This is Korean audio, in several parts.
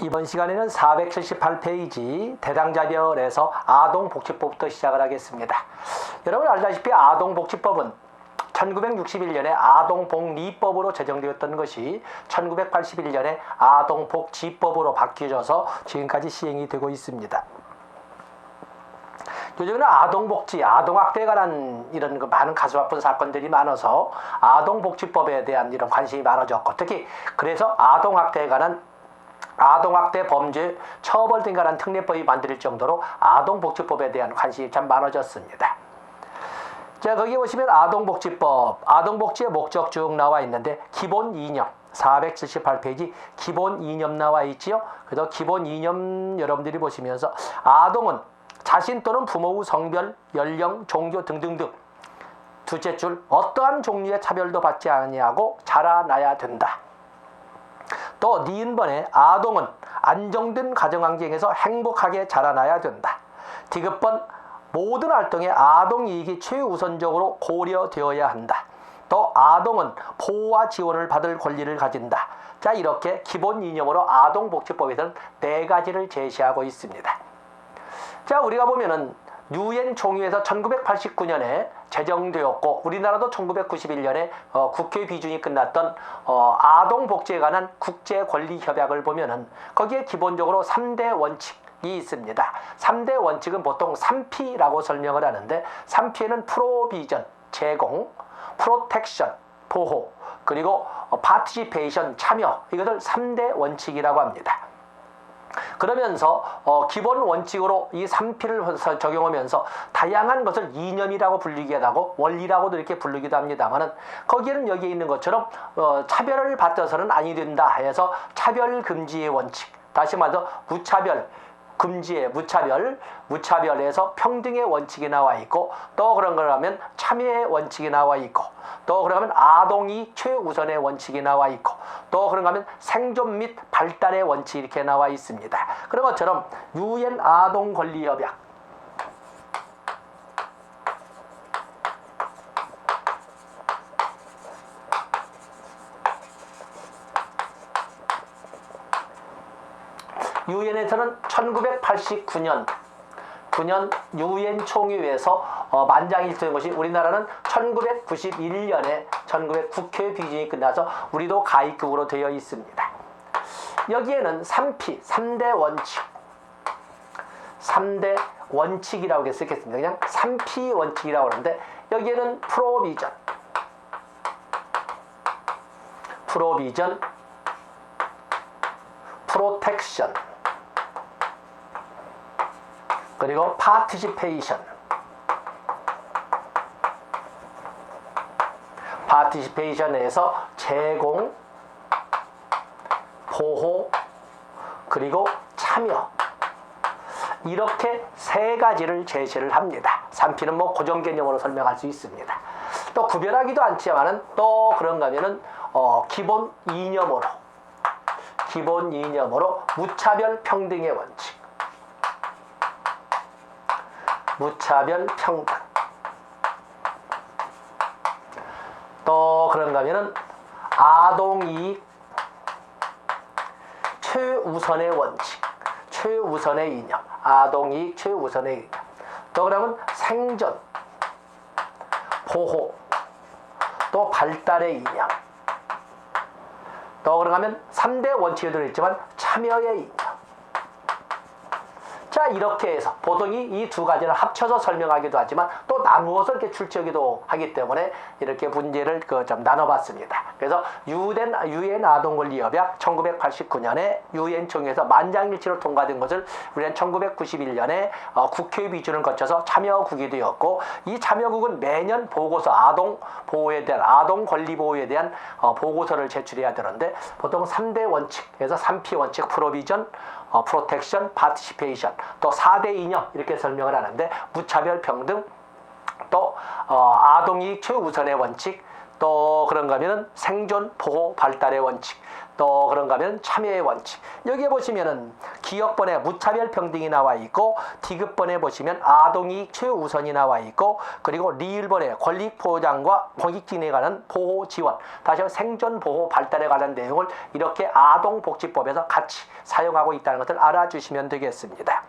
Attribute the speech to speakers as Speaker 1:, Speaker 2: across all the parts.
Speaker 1: 이번 시간에는 478페이지 대상자별에서 아동복지법부터 시작을 하겠습니다. 여러분 알다시피 아동복지법은 1961년에 아동복리법으로 제정되었던 것이 1981년에 아동복지법으로 바뀌어져서 지금까지 시행이 되고 있습니다. 요즘에는 아동복지, 아동학대에 관한 이런 많은 가슴 아픈 사건들이 많아서 아동복지법에 대한 이런 관심이 많아졌고, 특히 그래서 아동학대에 관한 아동학대 범죄 처벌 등에 관한 특례법이 만들 정도로 아동복지법에 대한 관심이 참 많아졌습니다. 자, 거기 보시면 아동복지법, 아동복지의 목적 쭉 나와 있는데 기본 이념, 478페이지 기본 이념 나와 있지요. 그래서 기본 이념 여러분들이 보시면서 아동은 자신 또는 부모 후 성별, 연령, 종교 등등등 둘째 줄 어떠한 종류의 차별도 받지 아니하고 자라나야 된다. 또 니은번에 아동은 안정된 가정환경에서 행복하게 자라나야 된다. 디귿번 모든 활동에 아동 이익이 최우선적으로 고려되어야 한다. 또 아동은 보호와 지원을 받을 권리를 가진다. 자, 이렇게 기본 이념으로 아동복지법에서는 4가지를 제시하고 있습니다. 자, 우리가 보면은 유엔 총회에서 1989년에 제정되었고 우리나라도 1991년에 국회 비준이 끝났던 아동복지에 관한 국제권리협약을 보면은 거기에 기본적으로 3대 원칙이 있습니다. 3대 원칙은 보통 3P라고 설명을 하는데 3P에는 프로비전, 제공, 프로텍션, 보호, 그리고 파티시페이션, 참여, 이것을 3대 원칙이라고 합니다. 그러면서 기본 원칙으로 이 3P를 적용하면서 다양한 것을 이념이라고 불리기도 하고 원리라고도 이렇게 부르기도 합니다만은 거기에는 여기에 있는 것처럼 차별을 받아서는 아니 된다 해서 차별 금지의 원칙, 다시 말해서 무차별 금지의 무차별에서 평등의 원칙이 나와 있고, 또 그런 거라면 참여의 원칙이 나와 있고, 또 그러면 아동이 최우선의 원칙이 나와 있고, 또 그런가 하면 생존 및 발달의 원칙이 이렇게 나와 있습니다. 그런 것처럼 유엔 아동권리협약, 유엔에서는 1989년 유엔 총회에서 만장일치된 것이, 우리나라는 1991년에 국회 비준이 끝나서 우리도 가입국으로 되어 있습니다. 여기에는 3P, 3대 원칙, 3대 원칙이라고 쓰겠습니다. 그냥 3P 원칙이라고 하는데 여기에는 프로비전, 프로텍션, 그리고 파티시페이션에서 제공, 보호, 그리고 참여, 이렇게 3가지를 제시를 합니다. 3P는 뭐 고정 개념으로 설명할 수 있습니다. 또 구별하기도 않지만은 또 그런가 하면은 기본 이념으로 무차별 평등의 원칙, 무차별 평등, 또 그런가 하면은 아동이익 최우선의 원칙, 최우선의 이념, 아동이익 최우선의 이념, 또 그러면 생존, 보호, 또 발달의 이념, 또 그런가 하면 3대 원칙에 들어있지만 참여의 이념. 자, 이렇게 해서 보통 이 2가지를 합쳐서 설명하기도 하지만 또 나누어서 이렇게 출제하기도 하기 때문에 이렇게 문제를 좀 나눠봤습니다. 그래서 유엔 아동권리협약 1989년에 유엔 총회에서 만장일치로 통과된 것을 우리는 1991년에 국회 비준을 거쳐서 참여국이 되었고, 이 참여국은 매년 보고서, 아동 권리 보호에 대한 보고서를 제출해야 되는데 보통 3대 원칙에서 3P 원칙, 프로비전, 프로텍션, 파티시페이션, 또 4대 이념 이렇게 설명을 하는데 무차별 평등, 또 아동이익 최우선의 원칙, 또 그런가 하면은 생존, 보호, 발달의 원칙, 또 그런가 하면 참여의 원칙. 여기에 보시면은 기업번에 무차별 평등이 나와 있고, 디귿번에 보시면 아동이익 최우선이 나와 있고, 그리고 리을번에 권익 보장과 권익진에 관한 보호 지원, 다시 한번 생존 보호 발달에 관한 내용을 이렇게 아동복지법에서 같이 사용하고 있다는 것을 알아주시면 되겠습니다.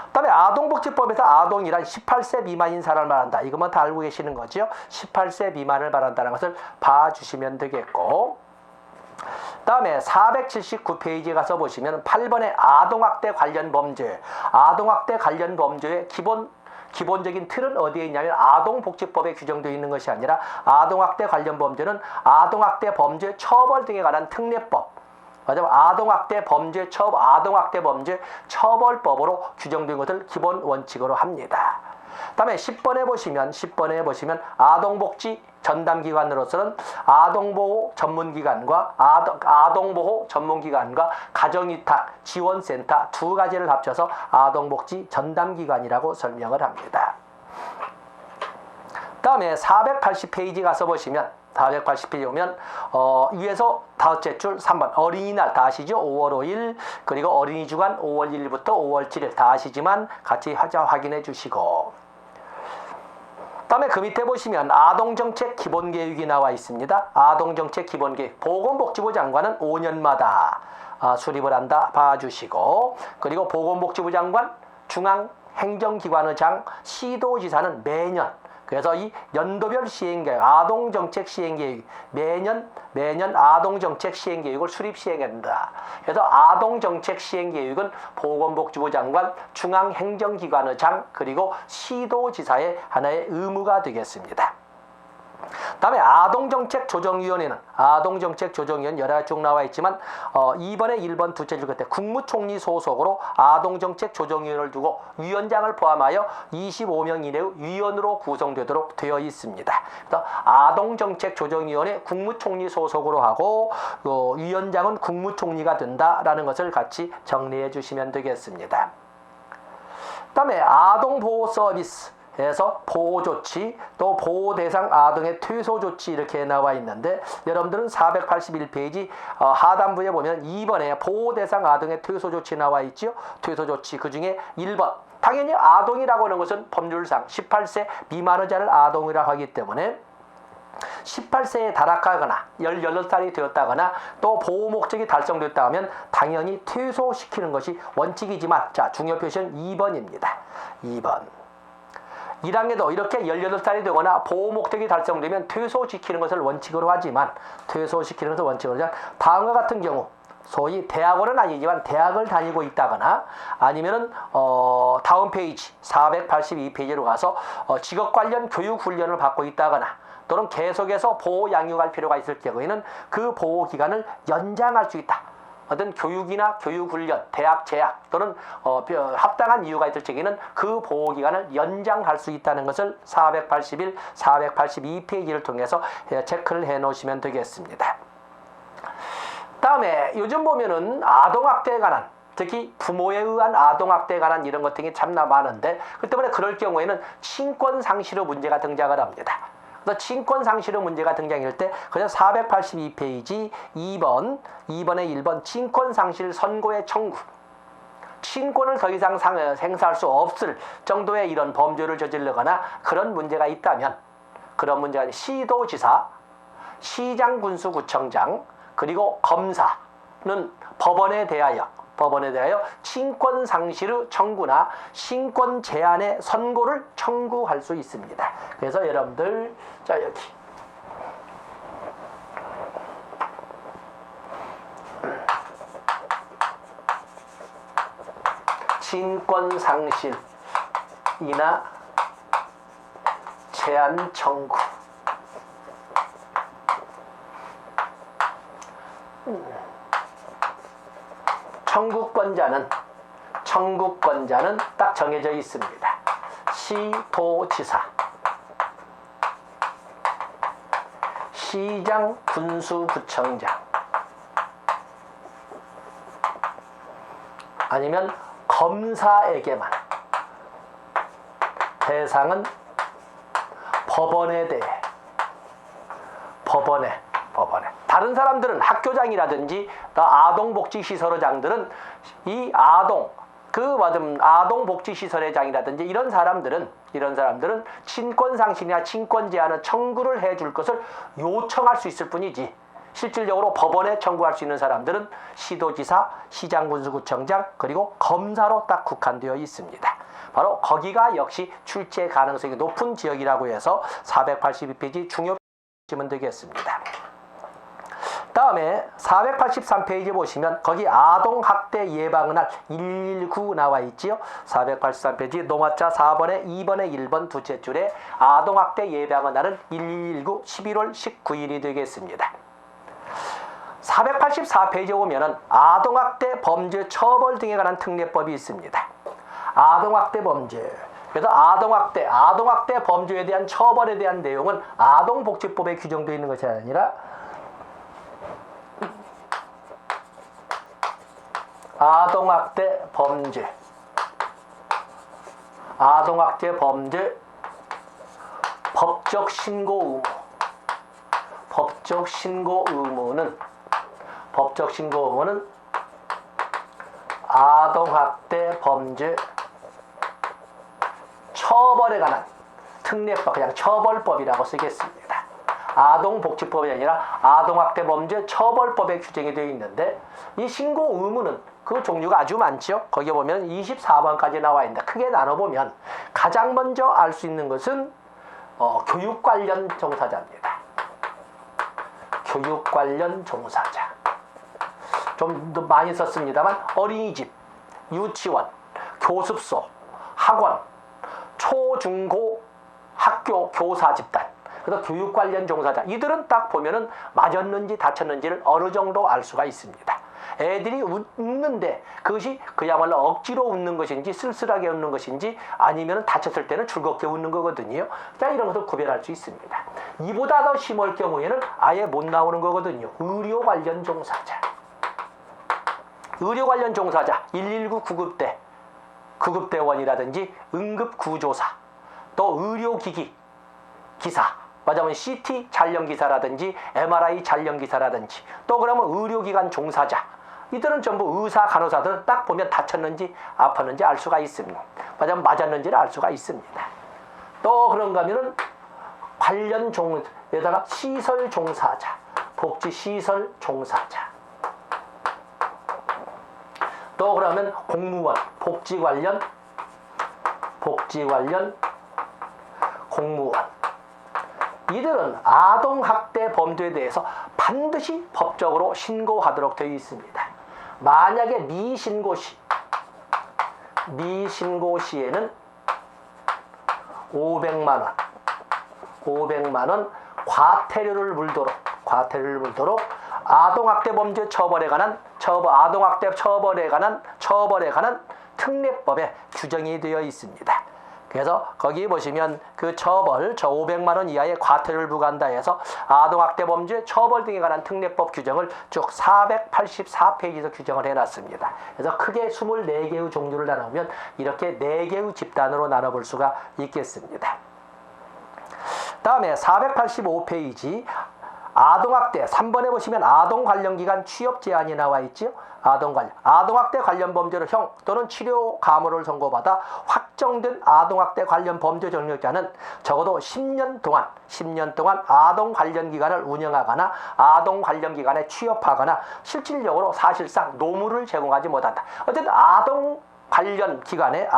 Speaker 1: 그다음에 아동복지법에서 아동이란 18세 미만인 사람을 말한다. 이것만 다 알고 계시는 거죠. 18세 미만을 말한다는 것을 봐주시면 되겠고, 다음에 479페이지에 가서 보시면 8번에 아동학대 관련 범죄, 아동학대 관련 범죄의 기본적인 틀은 어디에 있냐면 아동복지법에 규정되어 있는 것이 아니라 아동학대 관련 범죄는 아동학대 범죄 처벌 등에 관한 특례법, 아동학대 범죄 처벌법으로 규정된 것을 기본 원칙으로 합니다. 다음에 10번에 보시면 아동복지 전담기관으로서는 아동보호 전문기관과 가정위탁 지원센터 두 가지를 합쳐서 아동복지 전담기관이라고 설명을 합니다. 다음에 480페이지 가서 보시면 480페이지 오면 위에서 다섯째 줄 3번 어린이날 다 아시죠? 5월 5일 그리고 어린이주간 5월 1일부터 5월 7일 다 아시지만 같이 확인해 주시고, 다음에 그 밑에 보시면 아동정책 기본계획이 나와 있습니다. 아동정책 기본계획 보건복지부 장관은 5년마다 수립을 한다 봐주시고, 그리고 보건복지부 장관, 중앙행정기관의 장, 시도지사는 매년, 그래서 이 연도별 시행계획, 아동정책 시행계획, 매년 아동정책 시행계획을 수립 시행한다. 그래서 아동정책 시행계획은 보건복지부 장관, 중앙행정기관의 장, 그리고 시도지사의 하나의 의무가 되겠습니다. 다음에 아동정책조정위원회는 여러 가지 쭉 나와 있지만 2번에 1번 두째 줄 끝에 국무총리 소속으로 아동정책조정위원회를 두고 위원장을 포함하여 25명 이내의 위원으로 구성되도록 되어 있습니다. 그래서 아동정책조정위원회 국무총리 소속으로 하고 위원장은 국무총리가 된다라는 것을 같이 정리해 주시면 되겠습니다. 다음에 아동보호서비스 해서 보호조치, 또 보호대상 아동의 퇴소조치 이렇게 나와 있는데, 여러분들은 481페이지 하단부에 보면 2번에 보호대상 아동의 퇴소조치 나와 있죠. 퇴소조치 그 중에 1번, 당연히 아동이라고 하는 것은 법률상 18세 미만의 자를 아동이라고 하기 때문에 18세에 달하거나 18살이 되었다거나 또 보호 목적이 달성됐다 하면 당연히 퇴소시키는 것이 원칙이지만, 자 중요 표시는 2번입니다. 2번. 1학년도 이렇게 18살이 되거나 보호 목적이 달성되면 퇴소시키는 것을 원칙으로 하지만, 다음과 같은 경우 소위 대학원은 아니지만 대학을 다니고 있다거나, 아니면은 다음 페이지 482페이지로 가서 직업 관련 교육 훈련을 받고 있다거나, 또는 계속해서 보호 양육할 필요가 있을 경우에는 그 보호 기간을 연장할 수 있다. 어떤 교육이나 교육훈련, 대학 재학 또는 합당한 이유가 있을 적에는 그 보호기간을 연장할 수 있다는 것을 481, 482페이지를 통해서 체크를 해 놓으시면 되겠습니다. 다음에 요즘 보면은 아동학대에 관한, 특히 부모에 의한 아동학대에 관한 이런 것 등이 참나 많은데, 그 때문에 그럴 경우에는 친권상실의 문제가 등장을 합니다. 친권상실의 문제가 등장할 때 그래서 482페이지 2번에 1번 친권상실 선고의 청구, 친권을 더 이상 행사할 수 없을 정도의 이런 범죄를 저지르거나 그런 문제가 있다면, 그런 문제가 시도지사, 시장군수구청장 그리고 검사는 법원에 대하여 친권상실의 청구나 신권 제한의 선고를 청구할 수 있습니다. 그래서 여러분들, 자 여기 친권상실이나 제한 청구, 청구권자는 딱 정해져 있습니다. 시도지사, 시장, 군수구청장, 아니면 검사에게만. 대상은 법원에 대해, 법원에. 다른 사람들은 학교장이라든지 아동복지시설의장들은 이 아동복지시설의장이라든지 이런 사람들은 친권상실이나 친권제한을 청구를 해줄 것을 요청할 수 있을 뿐이지, 실질적으로 법원에 청구할 수 있는 사람들은 시도지사, 시장군수구청장, 그리고 검사로 딱 국한되어 있습니다. 바로 거기가 역시 출제 가능성이 높은 지역이라고 해서 482페이지 중요 보시면 되겠습니다. 다음에 483페이지 보시면 거기 아동학대 예방을 할 119 나와 있지요. 483페이지 노마자 4번에 2번에 1번 두째 줄에 아동학대 예방을 하는 119 11월 19일이 되겠습니다. 484페이지에 보면은 아동학대 범죄 처벌 등에 관한 특례법이 있습니다. 아동학대 범죄. 그래서 아동학대 범죄에 대한 처벌에 대한 내용은 아동복지법에 규정되어 있는 것이 아니라 아동학대 범죄 법적 신고 의무는 아동학대 범죄 처벌에 관한 특례법, 그냥 처벌법이라고 쓰겠습니다. 아동복지법이 아니라 아동학대 범죄 처벌법에 규정이 되어 있는데, 이 신고 의무는 그 종류가 아주 많죠. 거기에 보면 24번까지 나와 있는데, 크게 나눠보면 가장 먼저 알 수 있는 것은 교육 관련 종사자입니다. 교육 관련 종사자. 좀 더 많이 썼습니다만 어린이집, 유치원, 교습소, 학원, 초, 중, 고 학교 교사 집단, 그래서 교육 관련 종사자, 이들은 딱 보면은 맞았는지 다쳤는지를 어느 정도 알 수가 있습니다. 애들이 웃는데 그것이 그야말로 억지로 웃는 것인지 쓸쓸하게 웃는 것인지 아니면 다쳤을 때는 즐겁게 웃는 거거든요. 자, 이런 것을 구별할 수 있습니다. 이보다 더 심할 경우에는 아예 못 나오는 거거든요. 의료 관련 종사자. 의료 관련 종사자 119 구급대원이라든지 응급구조사, 또 의료기기 기사, 맞아면 CT 촬영기사라든지 MRI 촬영기사라든지, 또 그러면 의료기관 종사자, 이들은 전부 의사, 간호사들은 딱 보면 다쳤는지 아팠는지 알 수가 있습니다. 맞아면 맞았는지를 알 수가 있습니다. 또 그런가 하면은 관련 종에다가 시설 종사자, 복지시설 종사자, 또 그러면 공무원, 복지 관련 공무원, 이들은 아동학대 범죄에 대해서 반드시 법적으로 신고하도록 되어 있습니다. 만약에 미신고 시에는 500만 원 과태료를 물도록 아동학대 범죄 처벌에 관한 특례법에 규정이 되어 있습니다. 그래서 거기 보시면 그 처벌, 500만 원 이하의 과태료를 부과한다 해서 아동학대 범죄 처벌 등에 관한 특례법 규정을 쭉 484페이지에서 규정을 해놨습니다. 그래서 크게 24개의 종류를 나누면 이렇게 4개의 집단으로 나눠볼 수가 있겠습니다. 다음에 485페이지 아동학대 3번에 보시면 아동 관련 기관 취업 제한이 나와 있죠. 아동학대 관련 범죄로 형 또는 치료 감호를 선고받아 확정된 아동학대 관련 범죄 경력자는 적어도 10년 동안 아동 관련 기관을 운영하거나 아동 관련 기관에 취업하거나 실질적으로 사실상 노무를 제공하지 못한다. 어쨌든 아동 관련 기관에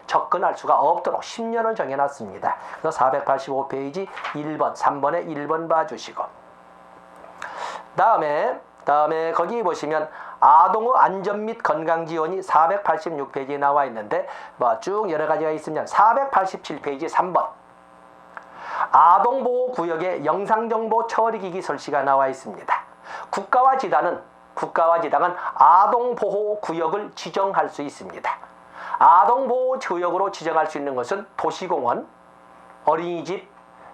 Speaker 1: 접근할 수가 없도록 10년을 정해놨습니다. 그래서 485페이지 1번, 3번에 1번 봐주시고, 다음에 거기 보시면 아동의 안전 및 건강 지원이 486페이지에 나와 있는데 쭉 여러 가지가 있으면 487페이지 3번 아동보호구역에 영상정보 처리기기 설치가 나와 있습니다. 국가와 지당은 아동보호구역을 지정할 수 있습니다. 아동보호구역으로 지정할 수 있는 것은 도시공원, 어린이집,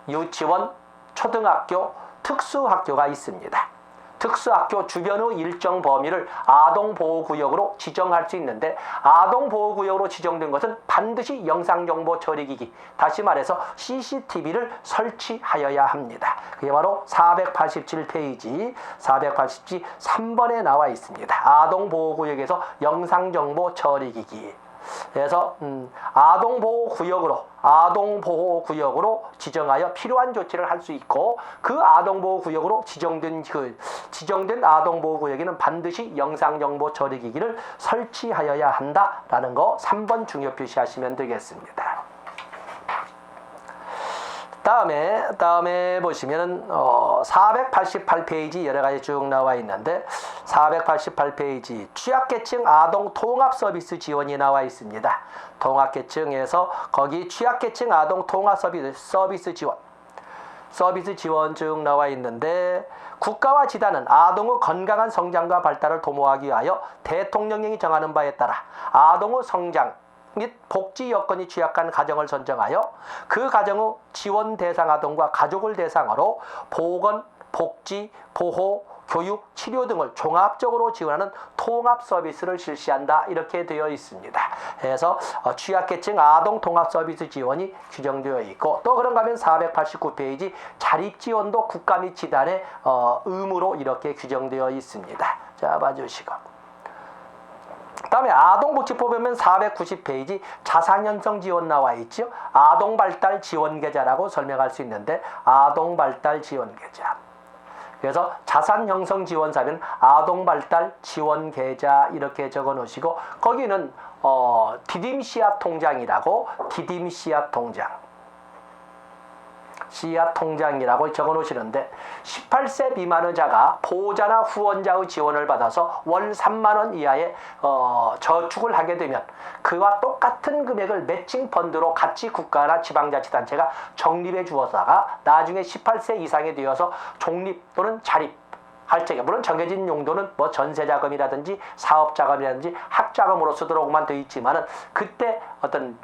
Speaker 1: 유치원, 초등학교, 특수학교가 있습니다. 특수학교 주변의 일정 범위를 아동보호구역으로 지정할 수 있는데 아동보호구역으로 지정된 것은 반드시 영상정보 처리기기, 다시 말해서 CCTV를 설치하여야 합니다. 그게 바로 487페이지 3번에 나와 있습니다. 아동보호구역에서 영상정보 처리기기. 그래서 아동보호구역으로 지정하여 필요한 조치를 할 수 있고, 그 아동보호구역으로 지정된 아동보호구역에는 반드시 영상정보 처리기기를 설치하여야 한다라는 거 3번 중요 표시하시면 되겠습니다. 다음에 보시면은 488페이지 여러 가지 쭉 나와 있는데 488페이지 취약계층 아동 통합 서비스 지원이 나와 있습니다. 통합계층에서 거기 취약계층 아동 통합 서비스 지원 쭉 나와 있는데 국가와 지단은 아동의 건강한 성장과 발달을 도모하기 위하여 대통령령이 정하는 바에 따라 아동의 성장 및 복지 여건이 취약한 가정을 선정하여 그 가정의 지원 대상 아동과 가족을 대상으로 보건, 복지, 보호, 교육, 치료 등을 종합적으로 지원하는 통합 서비스를 실시한다, 이렇게 되어 있습니다. 그래서 취약계층 아동 통합 서비스 지원이 규정되어 있고, 또 그런가 하면 489페이지 자립 지원도 국가 및 지단의 의무로 이렇게 규정되어 있습니다. 자, 봐주시고. 다음에 아동복지법 보면 490페이지 자산형성 지원 나와 있죠. 아동발달 지원계좌라고 설명할 수 있는데 아동발달 지원계좌. 그래서 자산형성 지원사면 아동발달 지원계좌 이렇게 적어 놓으시고, 거기는 디딤씨앗 통장이라고 씨앗 통장이라고 적어 놓으시는데 18세 미만의 자가 보호자나 후원자의 지원을 받아서 월 3만 원 이하의 저축을 하게 되면 그와 똑같은 금액을 매칭 펀드로 같이 국가나 지방자치단체가 적립해 주어다가 나중에 18세 이상이 되어서 독립 또는 자립 할 적에, 물론 정해진 용도는 뭐 전세자금이라든지 사업자금이라든지 학자금으로 쓰도록만 되어 있지만은 그때 어떤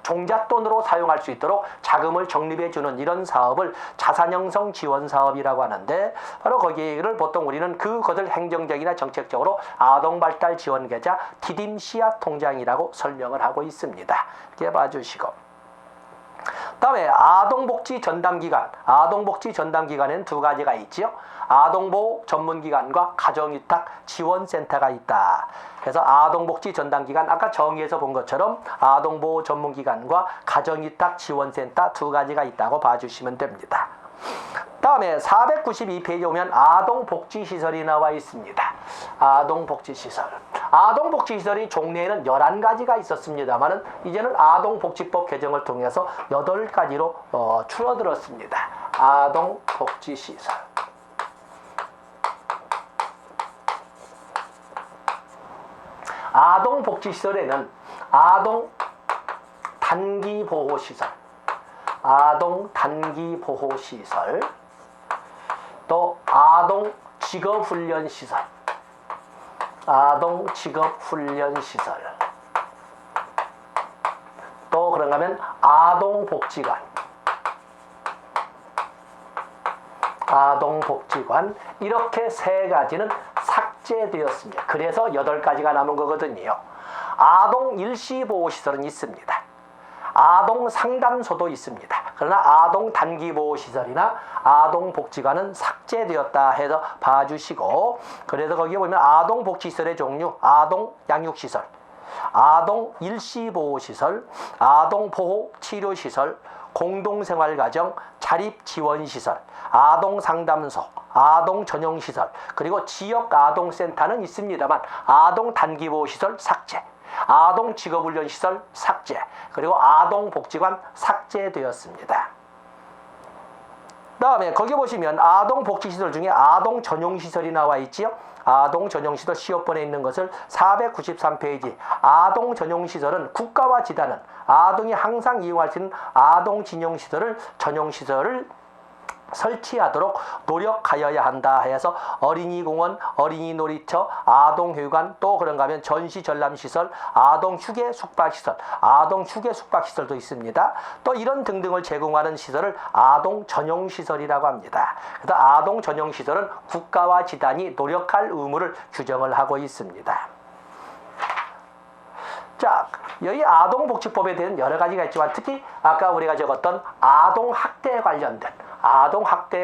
Speaker 1: 종잣돈으로 사용할 수 있도록 자금을 적립해주는 이런 사업을 자산형성 지원 사업이라고 하는데, 바로 거기를 보통 우리는 그것을 행정적이나 정책적으로 아동발달 지원계좌 디딤씨앗 통장이라고 설명을 하고 있습니다. 이렇게 봐주시고. 다음에 아동복지 전담기관에는 두 가지가 있지요. 아동보호 전문기관과 가정위탁 지원센터가 있다. 그래서 아동복지 전담기관, 아까 정의에서 본 것처럼 아동보호 전문기관과 가정위탁 지원센터 두 가지가 있다고 봐주시면 됩니다. 다음에 492페이지 오면 아동복지시설이 나와 있습니다. 아동복지시설이 종래에는 11가지가 있었습니다만은 이제는 아동복지법 개정을 통해서 8가지로 줄어들었습니다. 아동복지시설. 아동복지시설에는 아동 단기보호시설, 또 아동 직업훈련시설, 또 그런가 하면 아동복지관, 이렇게 세 가지는 삭제되었습니다. 그래서 8가지가 남은 거거든요. 아동 일시보호시설은 있습니다. 아동 상담소도 있습니다. 그러나 아동 단기보호시설이나 아동복지관은 삭제되었다 해서 봐주시고, 그래서 거기에 보면 아동복지시설의 종류, 아동 양육시설, 아동 일시보호시설, 아동보호치료시설, 공동생활가정, 자립지원시설, 아동상담소, 아동전용시설, 그리고 지역아동센터는 있습니다만 아동단기보호시설 삭제, 아동직업훈련시설 삭제, 그리고 아동복지관 삭제되었습니다. 다음에 거기 보시면 아동복지시설 중에 아동전용시설이 나와 있지요. 아동전용시설 시험번에 있는 것을 493페이지. 아동전용시설은 국가와 지단은 아동이 항상 이용할 수 있는 아동진용시설을 전용시설을 설치하도록 노력하여야 한다 해서 어린이공원, 어린이 놀이터, 아동회관, 또 그런가 하면 전시 전람시설, 아동휴게 숙박시설, 아동휴게 숙박시설도 있습니다. 또 이런 등등을 제공하는 시설을 아동전용시설이라고 합니다. 그래서 아동전용시설은 국가와 지단이 노력할 의무를 규정을 하고 있습니다. 자, 여기 아동복지법에 대한 여러 가지가 있지만 특히 아까 우리가 적었던 아동학대에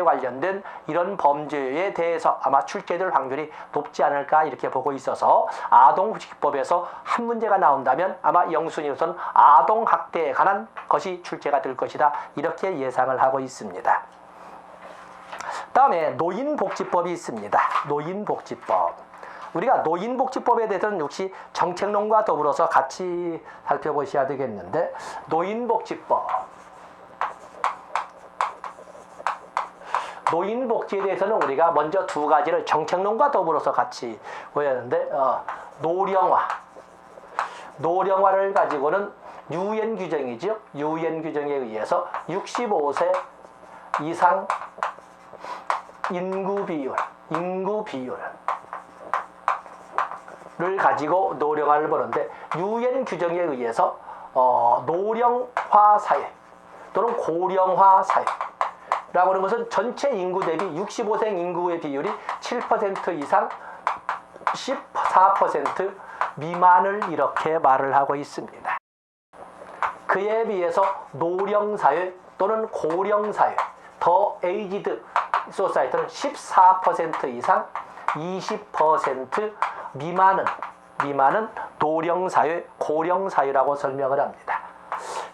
Speaker 1: 관련된 이런 범죄에 대해서 아마 출제될 확률이 높지 않을까 이렇게 보고 있어서 아동복지법에서 한 문제가 나온다면 아마 영순위 우선 아동학대에 관한 것이 출제가 될 것이다 이렇게 예상을 하고 있습니다. 다음에 노인복지법이 있습니다. 노인복지법. 우리가 노인복지법에 대해서는 역시 정책론과 더불어서 같이 살펴보셔야 되겠는데 노인복지에 대해서는 우리가 먼저 두 가지를 정책론과 더불어서 같이 보여야 하는데 노령화를 가지고는 유엔 규정이죠. 유엔 규정에 의해서 65세 이상 인구 비율을 가지고 노령화를 보는데 유엔 규정에 의해서 노령화 사회 또는 고령화 사회라고 하는 것은 전체 인구 대비 65세 인구의 비율이 7% 이상 14% 미만을 이렇게 말을 하고 있습니다. 그에 비해서 노령사회 또는 고령사회 더 에이지드 소사이티는 14% 이상 20% 미만은 노령사회, 고령사회라고 설명을 합니다.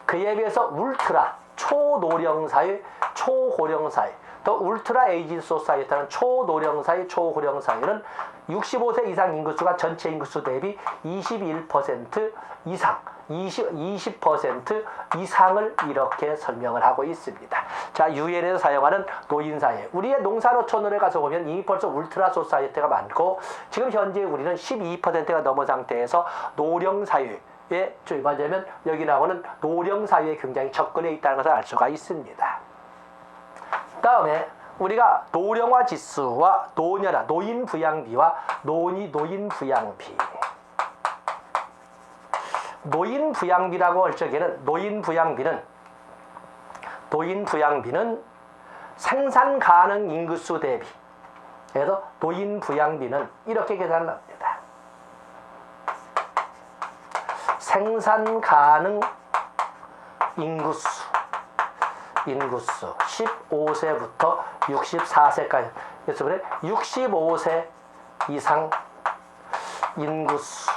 Speaker 1: 그에 비해서 울트라, 초노령사회, 초고령사회, 또 울트라 에이지 소사이티는 초노령사회, 초고령사회는 65세 이상 인구수가 전체 인구수 대비 21% 이상, 20% 이상을 이렇게 설명을 하고 있습니다. 자, 유엔에서 사용하는 노인사회. 우리의 농산어촌에 가서 보면 이미 벌써 울트라 소사이티가 많고 지금 현재 우리는 12%가 넘은 상태에서 노령사회에 맞으면 여기 나오는 노령사회에 굉장히 접근해 있다는 것을 알 수가 있습니다. 다음에 우리가 노령화 지수와 노년화, 노인 부양비와 노인 부양비. 노인 부양비라고 할 적에는 노인 부양비는 생산 가능 인구수 대비. 그래서 노인 부양비는 이렇게 계산을 합니다. 생산 가능 인구수 15세부터 64세까지. 그래서 65세 이상 인구수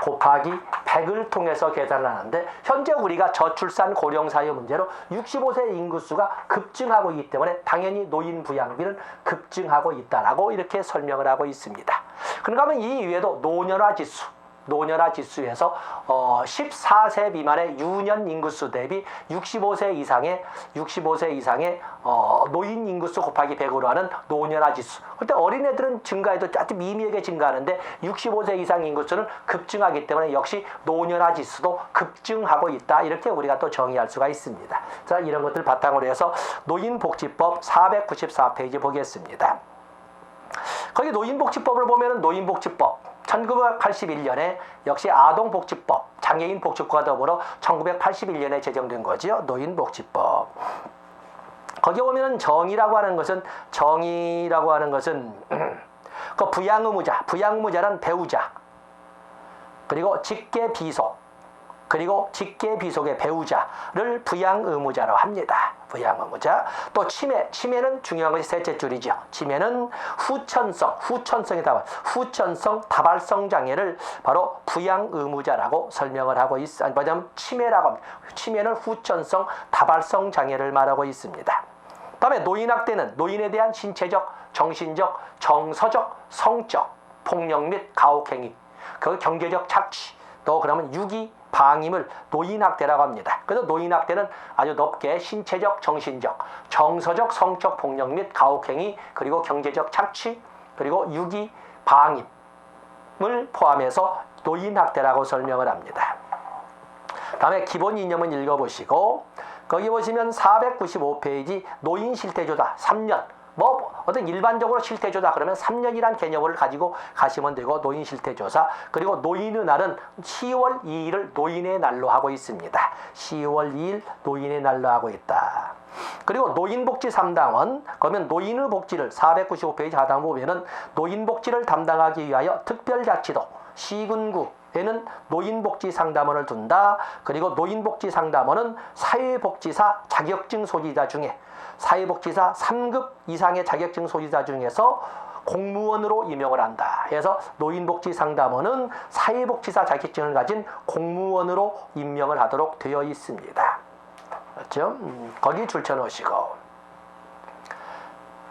Speaker 1: 곱하기 100을 통해서 계산하는데 현재 우리가 저출산 고령사회 문제로 65세 인구수가 급증하고 있기 때문에 당연히 노인 부양비는 급증하고 있다라고 이렇게 설명을 하고 있습니다. 그런가 하면 이 이외에도 노년화 지수에서 14세 미만의 유년 인구수 대비 65세 이상의 노인 인구수 곱하기 100으로 하는 노년화 지수. 그때 어린애들은 증가해도 아주 미미하게 증가하는데 65세 이상 인구수는 급증하기 때문에 역시 노년화 지수도 급증하고 있다. 이렇게 우리가 또 정의할 수가 있습니다. 자, 이런 것들 바탕으로 해서 노인복지법 494페이지 보겠습니다. 거기 노인복지법을 보면은 노인복지법 1981년에 역시 아동복지법, 장애인복지법과 더불어 1981년에 제정된 거지요. 노인복지법. 거기 보면은 정의라고 하는 것은 그 부양의무자는 배우자, 그리고 직계비속, 그리고 직계비속의 배우자를 부양의무자로 합니다. 부양의무자. 또 치매는 중요한 것이 셋째 줄이죠. 치매는 후천성 다발성 장애를 바로 부양의무자라고 설명을 하고 있어. 뭐냐면 치매라고 합니다. 치매는 후천성 다발성 장애를 말하고 있습니다. 다음에 노인학대는 노인에 대한 신체적, 정신적, 정서적, 성적 폭력 및 가혹행위, 그 경제적 착취, 또 그러면 유기 방임을 노인학대라고 합니다. 그래서 노인학대는 아주 높게 신체적, 정신적, 정서적, 성적 폭력 및 가혹행위, 그리고 경제적 착취, 그리고 유기 방임을 포함해서 노인학대라고 설명을 합니다. 다음에 기본 이념은 읽어보시고, 거기 보시면 495페이지 노인 실태조사 3년. 뭐 어떤 일반적으로 실태조사 그러면 3년이란 개념을 가지고 가시면 되고 노인 실태조사 그리고 노인의 날은 10월 2일을 노인의 날로 하고 있습니다. 10월 2일 노인의 날로 하고 있다. 그리고 노인복지 3당원 그러면 노인의 복지를 495페이지 하단 보면은 노인복지를 담당하기 위하여 특별자치도 시군구에는 노인복지 상담원을 둔다. 그리고 노인복지 상담원은 사회복지사 자격증 소지자 중에 사회복지사 3급 이상의 자격증 소지자 중에서 공무원으로 임용을 한다. 그래서 노인복지 상담원은 사회복지사 자격증을 가진 공무원으로 임명을 하도록 되어 있습니다. 그렇죠? 거기 줄쳐놓으시고.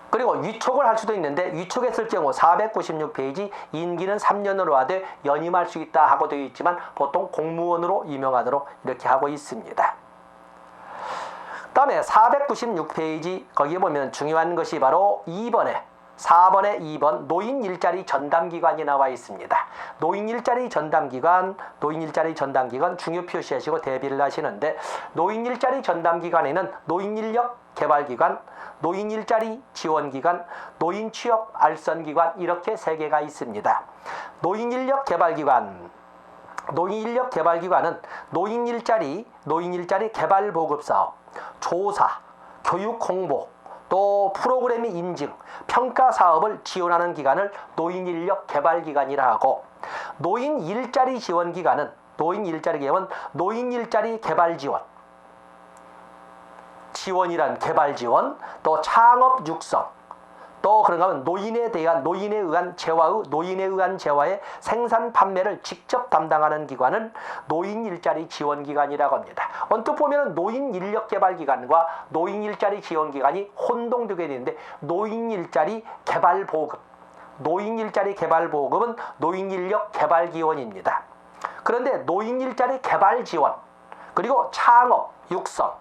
Speaker 1: 그리고 위촉을 할 수도 있는데 위촉했을 경우 496페이지 임기는 3년으로 하되 연임할 수 있다 하고 되어 있지만 보통 공무원으로 임명하도록 이렇게 하고 있습니다. 다음에 496페이지 거기에 보면 중요한 것이 바로 4번에 2번 노인 일자리 전담기관이 나와 있습니다. 노인 일자리 전담기관 중요 표시하시고 대비를 하시는데 노인 일자리 전담기관에는 노인 인력 개발기관, 노인 일자리 지원기관, 노인 취업 알선기관 이렇게 3개가 있습니다. 노인 인력 개발기관은 노인 일자리 개발 보급 사업, 조사, 교육 홍보, 또 프로그램의 인증, 평가 사업을 지원하는 기관을 노인 인력 개발 기관이라 하고 노인 일자리 지원 기관은 노인 일자리 개발 지원이란 개발 지원, 또 창업 육성, 또 그런가 하면 노인에 의한 재화의 생산 판매를 직접 담당하는 기관은 노인 일자리 지원 기관이라고 합니다. 언뜻 보면 노인 인력 개발 기관과 노인 일자리 지원 기관이 혼동되게 되는데 노인 일자리 개발 보급은 노인 인력 개발 기원입니다. 그런데 노인 일자리 개발 지원 그리고 창업 육성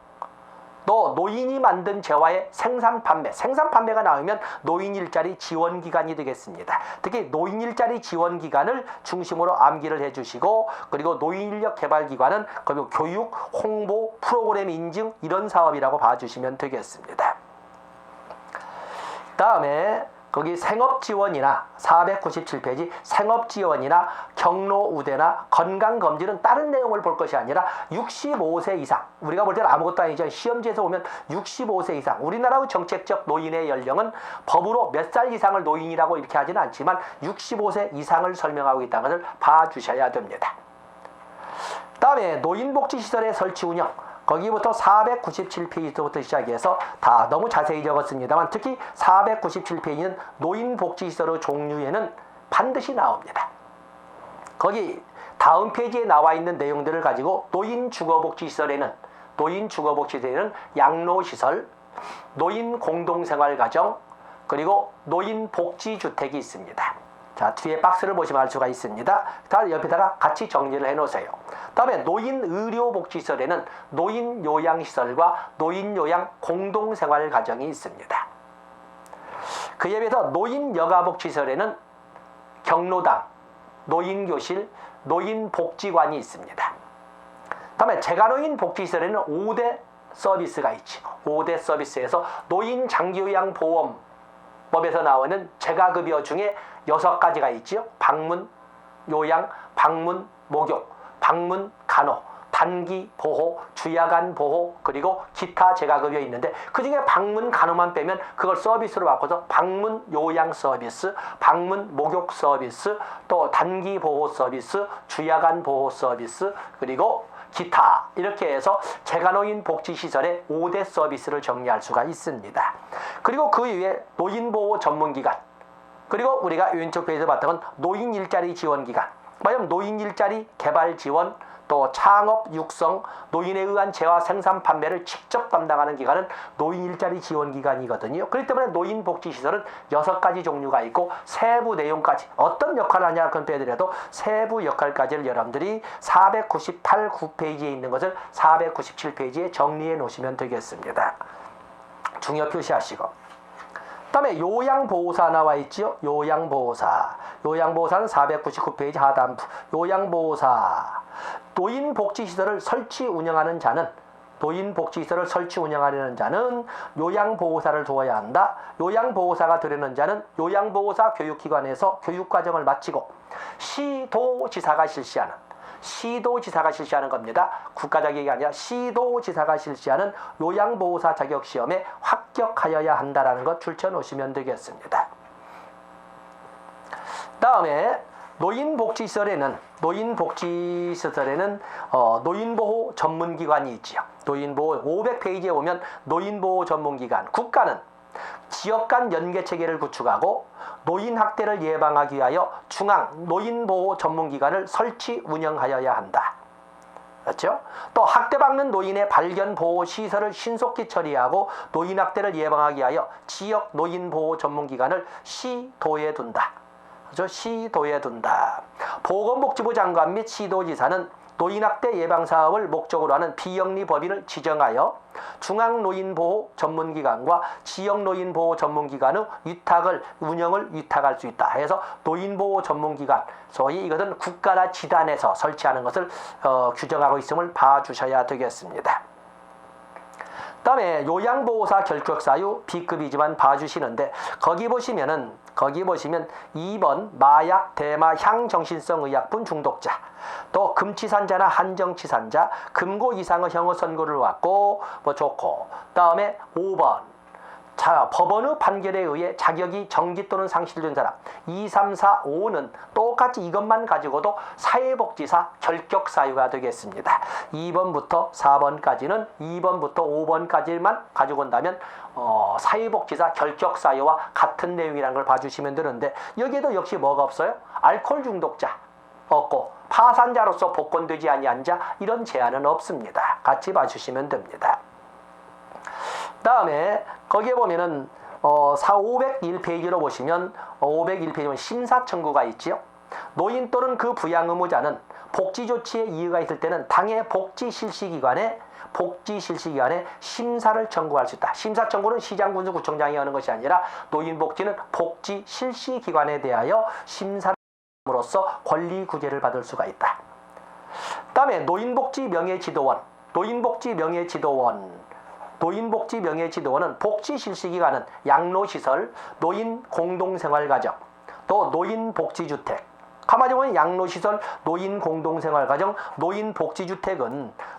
Speaker 1: 또 노인이 만든 재화의 생산 판매가 나오면 노인 일자리 지원 기관이 되겠습니다. 특히 노인 일자리 지원 기관을 중심으로 암기를 해주시고 그리고 노인 인력 개발 기관은 그리고 교육, 홍보, 프로그램 인증 이런 사업이라고 봐주시면 되겠습니다. 다음에 거기 생업지원이나 497페이지 생업지원이나 경로우대나 건강검진은 다른 내용을 볼 것이 아니라 65세 이상 우리가 볼 때는 아무것도 아니죠. 시험지에서 보면 65세 이상 우리나라의 정책적 노인의 연령은 법으로 몇 살 이상을 노인이라고 이렇게 하지는 않지만 65세 이상을 설명하고 있다는 것을 봐주셔야 됩니다. 다음에 노인복지시설의 설치 운영 거기부터 497페이지부터 시작해서 다 너무 자세히 적었습니다만 특히 497페이지는 노인복지시설의 종류에는 반드시 나옵니다. 거기 다음 페이지에 나와 있는 내용들을 가지고 노인주거복지시설에는 양로시설, 노인공동생활가정, 그리고 노인복지주택이 있습니다. 자, 뒤에 박스를 보시면 알 수가 있습니다. 다 옆에다가 같이 정리를 해놓으세요. 다음에 노인의료복지시설에는 노인요양시설과 노인요양 공동생활가정이 있습니다. 그에 비해서 노인여가복지시설에는 경로당, 노인교실, 노인복지관이 있습니다. 다음에 재가노인복지시설에는 5대 서비스가 있죠. 5대 서비스에서 노인장기요양보험법에서 나오는 재가급여 중에 6가지가 있죠. 방문, 요양, 방문, 목욕, 방문, 간호, 단기 보호, 주야간 보호, 그리고 기타 재가급여 있는데 그중에 방문, 간호만 빼면 그걸 서비스로 바꿔서 방문, 요양 서비스, 방문, 목욕 서비스, 또 단기 보호 서비스, 주야간 보호 서비스, 그리고 기타 이렇게 해서 재가노인 복지시설의 5대 서비스를 정리할 수가 있습니다. 그리고 그 이외에 노인보호 전문기관 그리고 우리가 왼쪽 페이지에서 봤던 건 노인 일자리 지원기관, 말하자면 노인 일자리 개발 지원, 또 창업 육성, 노인에 의한 재화 생산 판매를 직접 담당하는 기관은 노인 일자리 지원기관이거든요. 그렇기 때문에 노인복지시설은 6가지 종류가 있고 세부 내용까지 어떤 역할을 하냐 그건 빼더라도 세부 역할까지를 여러분들이 498페이지에 있는 것을 497페이지에 정리해 놓으시면 되겠습니다. 중요 표시하시고. 다음에 요양보호사 나와 있죠. 요양보호사는 499페이지 하단부. 요양보호사. 노인복지시설을 설치 운영하는 자는 노인복지시설을 설치 운영하려는 자는 요양보호사를 두어야 한다. 요양보호사가 되려는 자는 요양보호사 교육기관에서 교육과정을 마치고 시도지사가 실시하는 겁니다. 국가자격이 아니라 시도지사가 실시하는 요양보호사 자격시험에 합격하여야 한다라는 것 줄쳐놓으시면 되겠습니다. 다음에 노인복지시설에는 노인보호 전문기관이 있지요. 노인보호 500페이지에 오면 노인보호 전문기관, 국가는 지역 간 연계체계를 구축하고 노인학대를 예방하기 위하여 중앙 노인보호 전문기관을 설치 운영하여야 한다. 그렇죠? 또 학대받는 노인의 발견 보호 시설을 신속히 처리하고 노인학대를 예방하기 위하여 지역 노인보호 전문기관을 시도에 둔다. 그렇죠? 시도에 둔다. 보건복지부 장관 및 시도지사는 노인학대 예방사업을 목적으로 하는 비영리 법인을 지정하여 중앙노인보호 전문기관과 지역노인보호 전문기관의 운영을 위탁할 수 있다. 해서 노인보호 전문기관, 소위 이것은 국가나 지단에서 설치하는 것을 규정하고 있음을 봐주셔야 되겠습니다. 다음에 요양보호사 결격사유 B급이지만 봐주시는데 거기 보시면 2번 마약, 대마, 향정신성 의약품 중독자, 또 금치산자나 한정치산자, 금고 이상의 형의 선고를 받고 좋고, 다음에 5번 법원의 판결에 의해 자격이 정지 또는 상실된 사람, 2, 3, 4, 5는 똑같이 이것만 가지고도 사회복지사 결격 사유가 되겠습니다. 2번부터 4번까지는 2번부터 5번까지만 가지고 온다면 사회복지사 결격 사유와 같은 내용이라는 걸 봐주시면 되는데, 여기에도 역시 뭐가 없어요? 알코올 중독자 없고 파산자로서 복권되지 아니한 자, 이런 제한은 없습니다. 같이 봐주시면 됩니다. 다음에 거기에 보면은 501페이지로 보시면 501페이지는 심사 청구가 있지요. 노인 또는 그 부양 의무자는 복지 조치에 이유가 있을 때는 당해 복지 실시기관에 심사를 청구할 수 있다. 심사 청구는 시장군수구청장이 하는 것이 아니라 노인복지는 복지 실시기관에 대하여 심사를 함으로써 권리 구제를 받을 수가 있다. 다음에 노인복지 명예지도원은 복지 실시기관은 양로시설, 노인 공동생활가정, 또 노인복지주택. 가만히 보면 양로시설, 노인공동생활가정,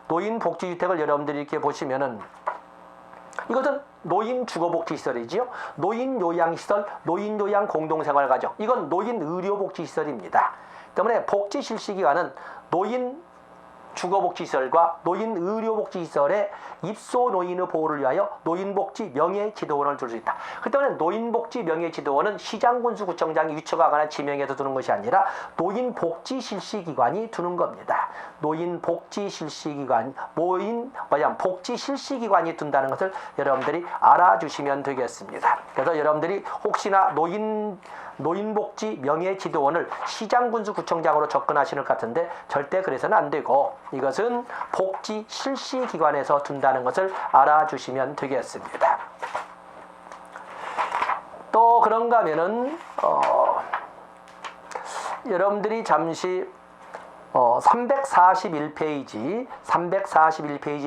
Speaker 1: 노인복지주택을 여러분들이 이렇게 보시면은 이것은 노인주거복지시설이지요. 노인요양시설, 노인요양공동생활가정, 이건 노인의료복지시설입니다. 때문에 복지실시기관은 노인주거복지시설과 노인의료복지시설의 입소 노인의 보호를 위하여 노인복지 명예지도원을 둘 수 있다. 그 때문에 노인복지 명예지도원은 시장군수구청장이 위촉하거나 지명해서 두는 것이 아니라 노인복지실시기관이 두는 겁니다. 복지실시기관이 둔다는 것을 여러분들이 알아주시면 되겠습니다. 그래서 여러분들이 혹시나 노인복지 명예지도원을 시장군수구청장으로 접근하시는 것 같은데 절대 그래서는 안 되고, 이것은 복지실시기관에서 둔다는 것을 알아주시면 되겠습니다. 또 그런가 하면은 여러분들이 잠시 341페이지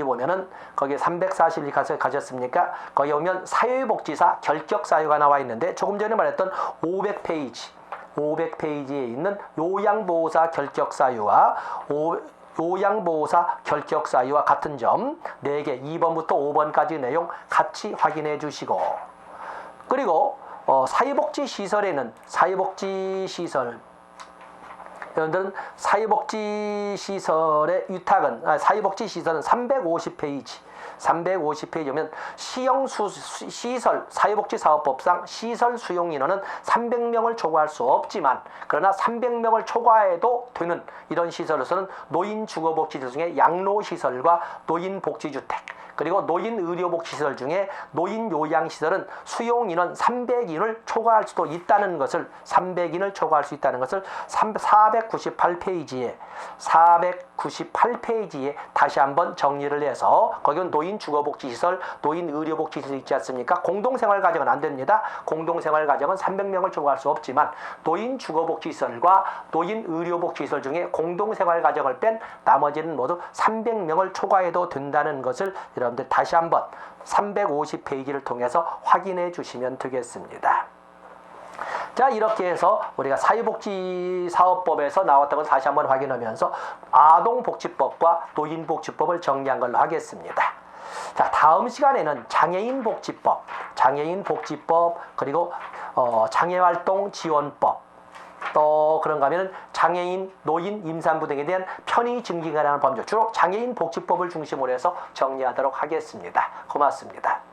Speaker 1: 보면은 거기에 341 가셨습니까? 거기 오면 사회복지사 결격 사유가 나와 있는데, 조금 전에 말했던 500페이지에 있는 요양보호사 결격 사유와 같은 점 4개, 2번부터 5번까지 내용 같이 확인해 주시고, 그리고 여러분들은 사회복지시설의 위탁은, 사회복지시설은 350페이지면 사회복지사업법상 시설 수용 인원은 300명을 초과할 수 없지만, 그러나 300명을 초과해도 되는 이런 시설에서는 노인주거복지시설 중에 양로시설과 노인복지주택, 그리고 노인의료복지시설 중에 노인요양시설은 수용인원 300인을 초과할 수도 있다는 것을 498페이지에 다시 한번 정리를 해서, 거기는 노인 주거복지시설, 노인 의료복지시설 있지 않습니까? 공동생활가정은 안 됩니다. 공동생활가정은 300명을 초과할 수 없지만 노인 주거복지시설과 노인 의료복지시설 중에 공동생활가정을 뺀 나머지는 모두 300명을 초과해도 된다는 것을 여러분들 다시 한번 350페이지를 통해서 확인해 주시면 되겠습니다. 자, 이렇게 해서 우리가 사회복지사업법에서 나왔던 걸 다시 한번 확인하면서 아동복지법과 노인복지법을 정리한 걸로 하겠습니다. 자, 다음 시간에는 장애인복지법, 그리고 장애활동지원법, 또 그런가 하면 장애인, 노인, 임산부 등에 대한 편의 증진에 관한 범죄, 주로 장애인 복지법을 중심으로 해서 정리하도록 하겠습니다. 고맙습니다.